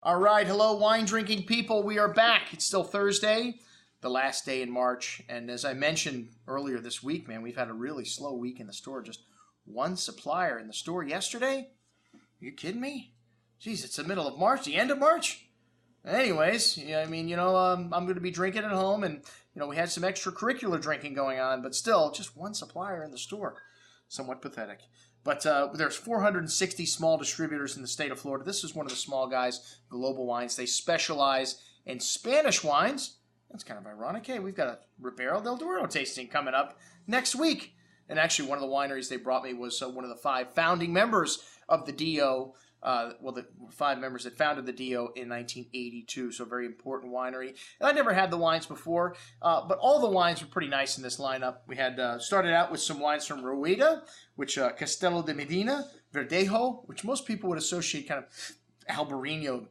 All right, hello, wine-drinking people. We are back. It's still Thursday, the last day in March. And as I mentioned earlier this week, man, we've had a really slow week in the store. Just one supplier in the store yesterday? Are you kidding me? Jeez, it's the middle of March, the end of March? Anyways, yeah, I mean, I'm going to be drinking at home, and, we had some extracurricular drinking going on, but still, just one supplier in the store. Somewhat pathetic. But there's 460 small distributors in the state of Florida. This is one of the small guys, Global Wines. They specialize in Spanish wines. That's kind of ironic. Hey, we've got a Ribera del Duero tasting coming up next week. And actually, one of the wineries they brought me was one of the 5 founding members of the DO. The 5 members that founded the DO in 1982, so a very important winery. And I never had the wines before, but all the wines were pretty nice in this lineup. We had started out with some wines from Rueda, which Castelo De Medina, Verdejo, which most people would associate kind of Albarino,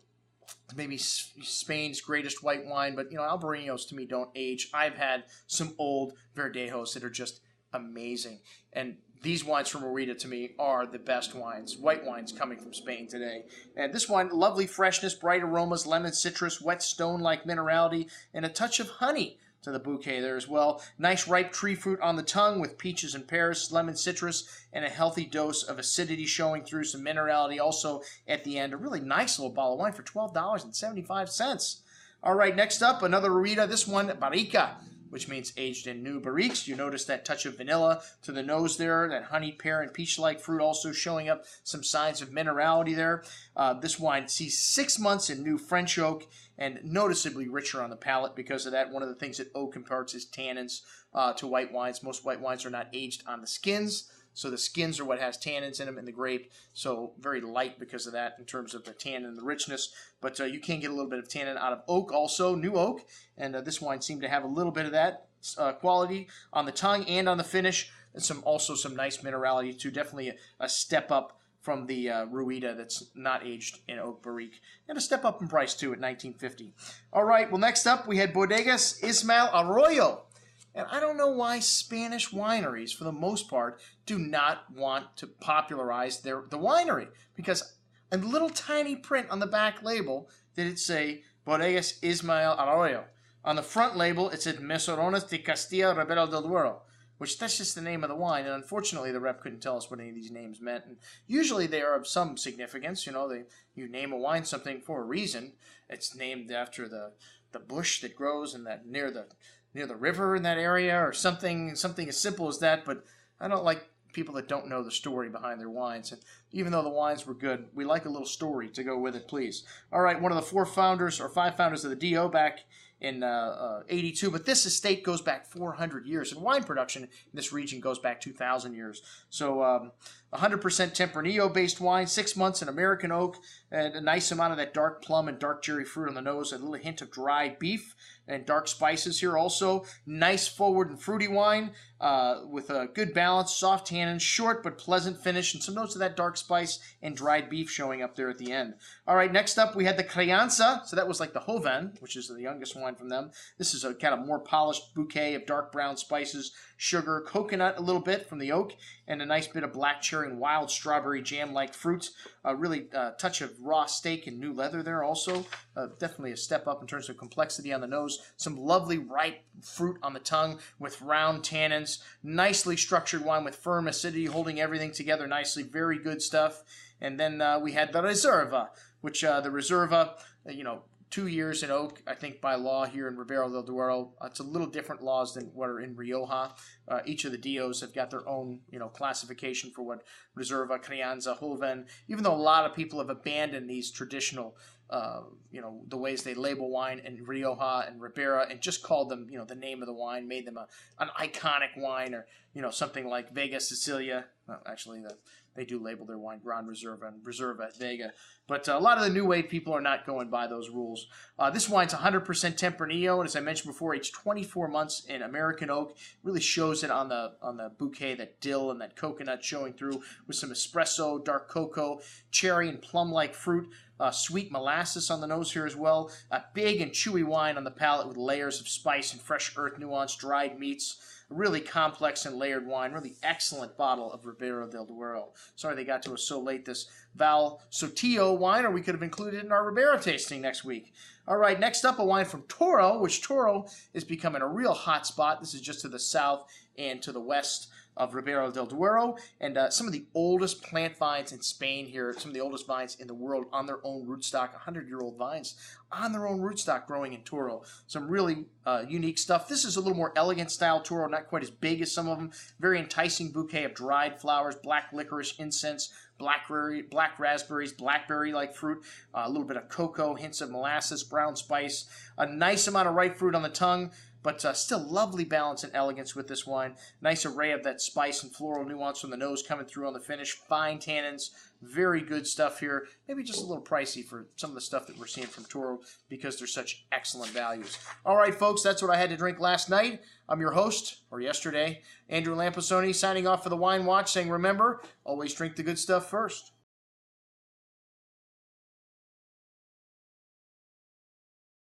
maybe Spain's greatest white wine, but Albarinos to me don't age. I've had some old Verdejos that are just amazing, and these wines from Rueda, to me, are the best wines, white wines coming from Spain today. And this wine, lovely freshness, bright aromas, lemon citrus, wet stone-like minerality, and a touch of honey to the bouquet there as well. Nice ripe tree fruit on the tongue with peaches and pears, lemon citrus, and a healthy dose of acidity showing through, some minerality also at the end. A really nice little bottle of wine for $12.75. All right, next up, another Rueda. This one, Barrica, which means aged in new barriques. You notice that touch of vanilla to the nose there, that honey, pear, and peach-like fruit also showing up some signs of minerality there. This wine sees 6 months in new French oak and noticeably richer on the palate because of that. One of the things that oak imparts is tannins to white wines. Most white wines are not aged on the skins, so the skins are what has tannins in them in the grape, so very light because of that in terms of the tannin and the richness. But you can get a little bit of tannin out of oak also, new oak, and this wine seemed to have a little bit of that quality on the tongue and on the finish, and also some nice minerality too. Definitely a step up from the Rueda that's not aged in oak barrique, and a step up in price too at $19.50. All right, well, next up we had Bodegas Ismael Arroyo. And I don't know why Spanish wineries, for the most part, do not want to popularize the winery. Because a little tiny print on the back label did it say Bodegas Ismael Arroyo. On the front label, it said Mesoneros de Castilla, Ribera del Duero, which that's just the name of the wine. And unfortunately, the rep couldn't tell us what any of these names meant. And usually they are of some significance. You name a wine something for a reason. It's named after the bush that grows in that near the river in that area, or something as simple as that. But I don't like people that don't know the story behind their wines. And even though the wines were good, we like a little story to go with it, please. All right, one of the 5 founders of the DO back in 82, but this estate goes back 400 years, and wine production in this region goes back 2,000 years. So 100% Tempranillo-based wine, 6 months in American oak, and a nice amount of that dark plum and dark cherry fruit on the nose, a little hint of dried beef and dark spices here also. Nice forward and fruity wine with a good balance, soft tannin, short but pleasant finish, and some notes of that dark spice and dried beef showing up there at the end. All right, next up we had the Crianza. So that was like the Joven, which is the youngest wine from them. This is a kind of more polished bouquet of dark brown spices, sugar, coconut a little bit from the oak, and a nice bit of black cherry and wild strawberry jam-like fruits. Really touch of raw steak and new leather there also. Definitely a step up in terms of complexity on the nose. Some lovely ripe fruit on the tongue with round tannins. Nicely structured wine with firm acidity, holding everything together nicely. Very good stuff. And then we had the Reserva, which the Reserva, 2 years in oak, I think by law here in Ribera del Duero. It's a little different laws than what are in Rioja. Each of the DOs have got their own, classification for what Reserva, Crianza, Joven. Even though a lot of people have abandoned these traditional, the ways they label wine in Rioja and Ribera, and just called them, the name of the wine, made them an iconic wine, or something like Vega Sicilia. Well, actually, they do label their wine Gran Reserva and Reserva Vega. But a lot of the new wave people are not going by those rules. This wine's 100% Tempranillo, and as I mentioned before, aged 24 months in American oak. Really shows it on the bouquet, that dill and that coconut showing through, with some espresso, dark cocoa, cherry and plum-like fruit. Sweet molasses on the nose here as well. A big and chewy wine on the palate with layers of spice and fresh earth nuance, dried meats. really complex and layered wine. Really excellent bottle of Ribera del Duero. Sorry they got to us so late, this Val Sotillo wine, or we could have included it in our Ribera tasting next week. All right, next up, a wine from Toro, which Toro is becoming a real hot spot. This is just to the south and to the west of Ribera del Duero, and some of the oldest plant vines in Spain here, some of the oldest vines in the world on their own rootstock, 100-year-old vines on their own rootstock growing in Toro. Some really unique stuff. This is a little more elegant style Toro, not quite as big as some of them. Very enticing bouquet of dried flowers, black licorice, incense, black raspberries, blackberry-like fruit, a little bit of cocoa, hints of molasses, brown spice, a nice amount of ripe fruit on the tongue, but still lovely balance and elegance with this wine. Nice array of that spice and floral nuance from the nose coming through on the finish. Fine tannins, very good stuff here. Maybe just a little pricey for some of the stuff that we're seeing from Toro because they're such excellent values. All right, folks, that's what I had to drink last night. I'm your host, or yesterday, Andrew Lamposoni, signing off for the Wine Watch, saying remember, always drink the good stuff first.